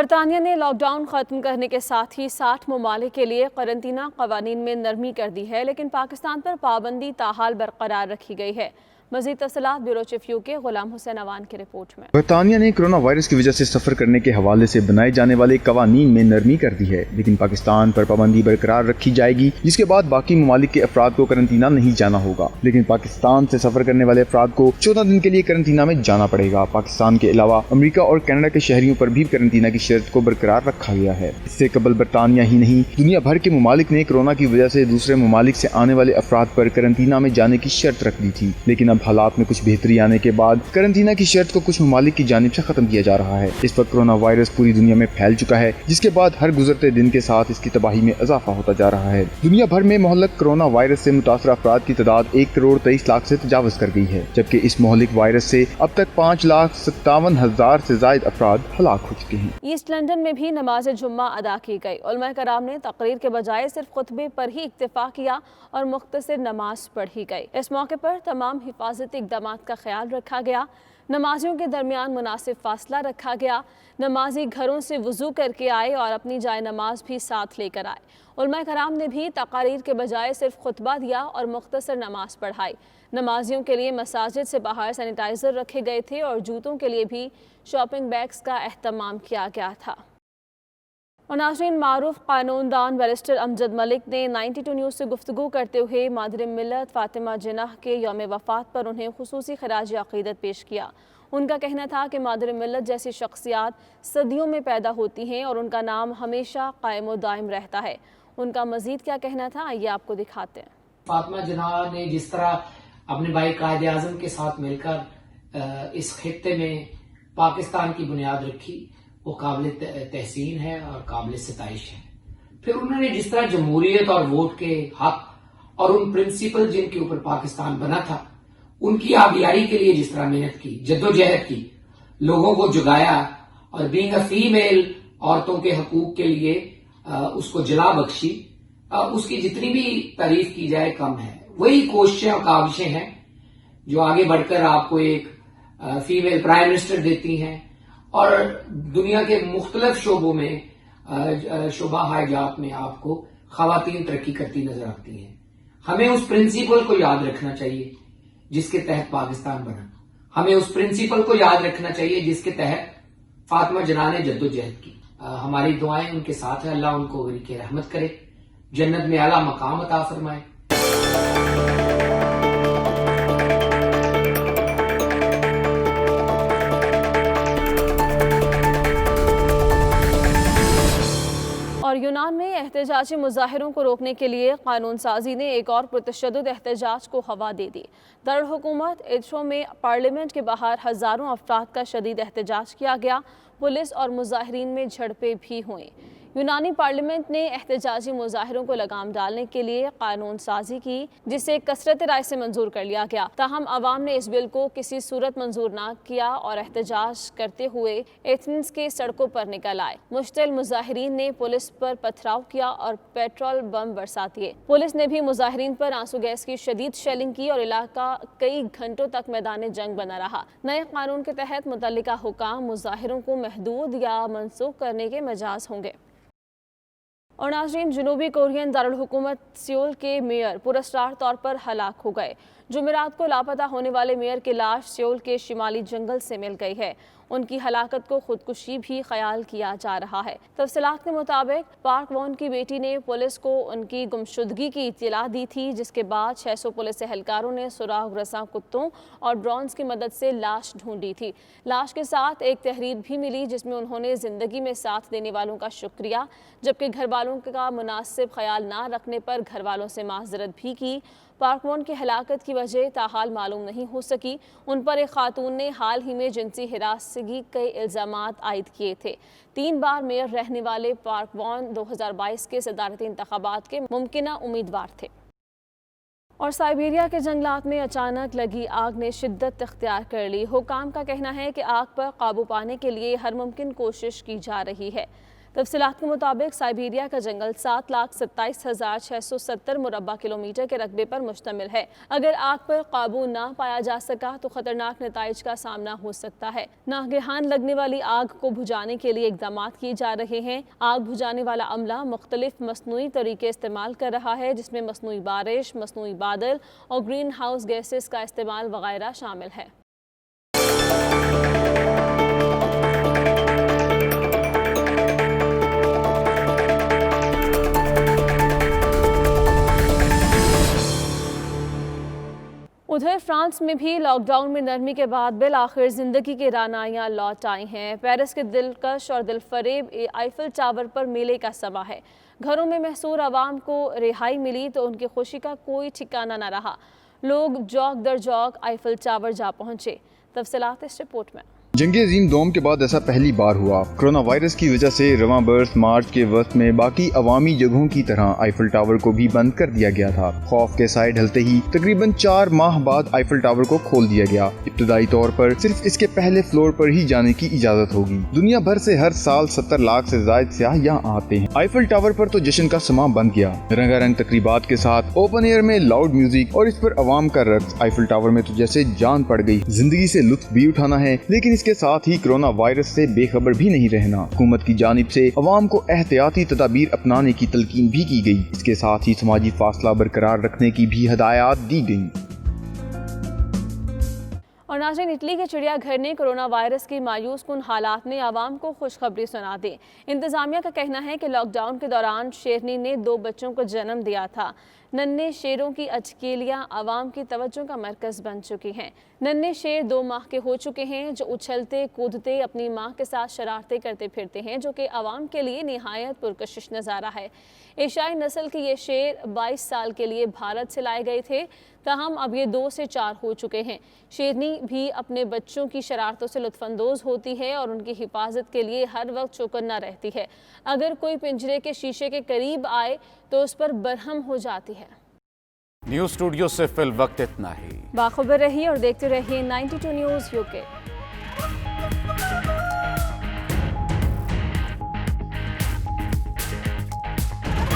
برطانیہ نے lock down ختم کرنے کے ساتھ ہی 60 ممالک کے لیے قرنطینہ قوانین میں نرمی کر دی ہے، لیکن پاکستان پر پابندی تاحال برقرار رکھی گئی ہے۔ مزید تفصیلات بیورو چیف یو کے غلام حسین اوان کی رپورٹ میں۔ برطانیہ نے کرونا وائرس کی وجہ سے سفر کرنے کے حوالے سے بنائے جانے والے قوانین میں نرمی کر دی ہے، لیکن پاکستان پر پابندی برقرار رکھی جائے گی، جس کے بعد باقی ممالک کے افراد کو قرنطینہ نہیں جانا ہوگا، لیکن پاکستان سے سفر کرنے والے افراد کو 14 دن کے لیے قرنطینہ میں جانا پڑے گا۔ پاکستان کے علاوہ امریکہ اور کینیڈا کے شہریوں پر بھی قرنطینہ کی شرط کو برقرار رکھا گیا ہے۔ اس سے قبل برطانیہ ہی نہیں، دنیا بھر کے ممالک نے کورونا کی وجہ سے دوسرے ممالک سے آنے والے افراد پر قرنطینہ میں جانے کی شرط رکھ دی تھی، لیکن اب حالات میں کچھ بہتری آنے کے بعد قرنطینہ کی شرط کو کچھ ممالک کی جانب سے ختم کیا جا رہا ہے۔ اس وقت کورونا وائرس پوری دنیا میں پھیل چکا ہے، جس کے بعد ہر گزرتے دن کے ساتھ اس کی تباہی میں اضافہ ہوتا جا رہا ہے۔ دنیا بھر میں مہلک کورونا وائرس سے متاثرہ افراد کی تعداد 1,23,00,000 سے تجاوز کر گئی ہے، جبکہ اس مہلک وائرس سے اب تک 5,57,000 سے زائد افراد ہلاک ہو چکے ہیں۔ ایسٹ لندن میں بھی نماز جمعہ ادا کی گئی۔ علماء کرام نے تقریر کے بجائے صرف خطبے پر ہی اکتفا کیا اور مختصر نماز پڑھی گئی۔ اس موقع پر تمام حفاظتی اقدامات کا خیال رکھا گیا۔ نمازیوں کے درمیان مناسب فاصلہ رکھا گیا۔ نمازی گھروں سے وضو کر کے آئے اور اپنی جائے نماز بھی ساتھ لے کر آئے۔ علماء کرام نے بھی تقاریر کے بجائے صرف خطبہ دیا اور مختصر نماز پڑھائی۔ نمازیوں کے لیے مساجد سے باہر سینیٹائزر رکھے گئے تھے اور جوتوں کے لیے بھی شاپنگ بیگز کا اہتمام کیا گیا تھا۔ اور ناظرین، معروف قانون دان بیرسٹر امجد ملک نے 92 نیوز سے گفتگو کرتے ہوئے مادر ملت فاطمہ جناح کے یوم وفات پر انہیں خصوصی خراج عقیدت پیش کیا۔ ان کا کہنا تھا کہ مادر ملت جیسی شخصیات صدیوں میں پیدا ہوتی ہیں اور ان کا نام ہمیشہ قائم و دائم رہتا ہے۔ ان کا مزید کیا کہنا تھا، آئیے آپ کو دکھاتے ہیں۔ فاطمہ جناح نے جس طرح اپنے بھائی قائد اعظم کے ساتھ مل کر اس خطے میں پاکستان کی بنیاد رکھی، وہ قابل تحسین ہے اور قابل ستائش ہے۔ پھر انہوں نے جس طرح جمہوریت اور ووٹ کے حق اور ان پرنسپل جن کے اوپر پاکستان بنا تھا، ان کی آبیاری کے لیے جس طرح محنت کی، جدوجہد کی، لوگوں کو جگایا اور بینگ اے فیمیل عورتوں کے حقوق کے لیے اس کو جلا بخشی، اس کی جتنی بھی تعریف کی جائے کم ہے۔ وہی کوششیں اور کاوشیں ہیں جو آگے بڑھ کر آپ کو ایک فیمیل پرائم منسٹر دیتی ہیں اور دنیا کے مختلف شعبوں میں شعبہ حیات میں آپ کو خواتین ترقی کرتی نظر آتی ہیں۔ ہمیں اس پرنسپل کو یاد رکھنا چاہیے جس کے تحت پاکستان بنا، ہمیں اس پرنسپل کو یاد رکھنا چاہیے جس کے تحت فاطمہ جناح نے جدوجہد کی۔ ہماری دعائیں ان کے ساتھ ہیں، اللہ ان کو غریق رحمت کرے، جنت میں اعلیٰ مقام عطا فرمائے۔ اور یونان میں احتجاجی مظاہروں کو روکنے کے لیے قانون سازی نے ایک اور پرتشدد احتجاج کو ہوا دے دی۔ دارالحکومت ایتھرو میں پارلیمنٹ کے باہر ہزاروں افراد کا شدید احتجاج کیا گیا۔ پولیس اور مظاہرین میں جھڑپیں بھی ہوئیں۔ یونانی پارلیمنٹ نے احتجاجی مظاہروں کو لگام ڈالنے کے لیے قانون سازی کی، جسے کثرت رائے سے منظور کر لیا گیا۔ تاہم عوام نے اس بل کو کسی صورت منظور نہ کیا اور احتجاج کرتے ہوئے ایتھنز کے سڑکوں پر نکل آئے۔ مشتعل مظاہرین نے پولیس پر پتھراؤ کیا اور پیٹرول بم برسا دیے۔ پولیس نے بھی مظاہرین پر آنسو گیس کی شدید شیلنگ کی اور علاقہ کئی گھنٹوں تک میدان جنگ بنا رہا۔ نئے قانون کے تحت متعلقہ حکام مظاہروں کو محدود یا منسوخ کرنے کے مجاز ہوں گے۔ اور ناظرین، جنوبی کورین دارالحکومت سیول کے میئر پراسرار طور پر ہلاک ہو گئے۔ جمعرات کو لاپتہ ہونے والے میئر کی لاش سیول کے شمالی جنگل سے مل گئی ہے۔ ان کی ہلاکت کو خودکشی بھی خیال کیا جا رہا ہے۔ تفصیلات کے مطابق پارک وون کی بیٹی نے پولیس کو ان کی گمشدگی کی اطلاع دی تھی، جس کے بعد 600 پولیس اہلکاروں نے سراغ رساں کتوں اور ڈرونز کی مدد سے لاش ڈھونڈی تھی۔ لاش کے ساتھ ایک تحریر بھی ملی جس میں انہوں نے زندگی میں ساتھ دینے والوں کا شکریہ، جبکہ گھر والوں کا مناسب خیال نہ رکھنے پر گھر والوں سے معذرت بھی کی۔ پارک وون کی ہلاکت کی وجہ تاحال معلوم نہیں ہو سکی۔ ان پر ایک خاتون نے حال ہی میں جنسی ہراسگی کے الزامات عائد کیے تھے۔ 3 بار میئر رہنے والے پارک وون 2022 کے صدارتی انتخابات کے ممکنہ امیدوار تھے۔ اور سائبیریا کے جنگلات میں اچانک لگی آگ نے شدت اختیار کر لی۔ حکام کا کہنا ہے کہ آگ پر قابو پانے کے لیے ہر ممکن کوشش کی جا رہی ہے۔ تفصیلات کے مطابق سائبیریا کا جنگل 7,27,670 مربع کلومیٹر کے رقبے پر مشتمل ہے۔ اگر آگ پر قابو نہ پایا جا سکا تو خطرناک نتائج کا سامنا ہو سکتا ہے۔ ناگہان لگنے والی آگ کو بجھانے کے لیے اقدامات کیے جا رہے ہیں۔ آگ بجھانے والا عملہ مختلف مصنوعی طریقے استعمال کر رہا ہے، جس میں مصنوعی بارش، مصنوعی بادل اور گرین ہاؤس گیسز کا استعمال وغیرہ شامل ہے۔ ادھر فرانس میں بھی لاک ڈاؤن میں نرمی کے بعد بالآخر زندگی کی رعنائیاں لوٹ آئی ہیں۔ پیرس کے دلکش اور دلفریب آئیفل ٹاور پر میلے کا سما ہے۔ گھروں میں محصور عوام کو رہائی ملی تو ان کی خوشی کا کوئی ٹھکانہ نہ رہا۔ لوگ جوک در جوک آئیفل ٹاور جا پہنچے۔ تفصیلات اس رپورٹ میں۔ جنگ عظیم دوم کے بعد ایسا پہلی بار ہوا۔ کرونا وائرس کی وجہ سے رواں برس مارچ کے وقت میں باقی عوامی جگہوں کی طرح آئیفل ٹاور کو بھی بند کر دیا گیا تھا۔ خوف کے سائے ڈھلتے ہی تقریباً 4 ماہ بعد آئیفل ٹاور کو کھول دیا گیا۔ ابتدائی طور پر صرف اس کے پہلے فلور پر ہی جانے کی اجازت ہوگی۔ دنیا بھر سے ہر سال 70 لاکھ سے زائد سیاح یہاں آتے ہیں۔ آئیفل ٹاور پر تو جشن کا سما بن گیا۔ رنگا رنگ تقریبات کے ساتھ اوپن ایئر میں لاؤڈ میوزک اور اس پر عوام کا رقص۔ آئیفل ٹاور میں تو جیسے جان پڑ گئی۔ زندگی سے لطف بھی اٹھانا ہے، لیکن اس کے ساتھ ہی کرونا وائرس سے بے خبر بھی نہیں رہنا۔ حکومت کی جانب سے عوام کو احتیاطی تدابیر اپنانے کی تلقین بھی کی گئی۔ اس کے ساتھ ہی سماجی فاصلہ برقرار رکھنے کی بھی ہدایات دی گئیں۔ اور ناظرین، اٹلی کے چڑیا گھر نے کرونا وائرس کی مایوس کن حالات میں عوام کو خوشخبری سنا دی۔ انتظامیہ کا کہنا ہے کہ لاک ڈاؤن کے دوران شیرنی نے 2 بچوں کو جنم دیا تھا۔ ننھے شیروں کی اٹکیلیاں عوام کی توجہ کا مرکز بن چکی ہیں۔ ننھے شیر 2 ماہ کے ہو چکے ہیں، جو اچھلتے کودتے اپنی ماں کے ساتھ شرارتیں کرتے پھرتے ہیں، جو کہ عوام کے لیے نہایت پرکشش نظارہ ہے۔ ایشیائی نسل کے یہ شیر 22 سال کے لیے بھارت سے لائے گئے تھے، تاہم اب یہ 2 سے 4 ہو چکے ہیں۔ شیرنی بھی اپنے بچوں کی شرارتوں سے لطف اندوز ہوتی ہے اور ان کی حفاظت کے لیے ہر وقت چوکنا رہتی ہے۔ اگر کوئی پنجرے کے شیشے کے قریب آئے تو اس پر برہم ہو جاتی ہے۔ نیوز اسٹوڈیو سے فی الوقت اتنا ہی۔ باخبر رہیے اور دیکھتے رہیے 92 نیوز UK۔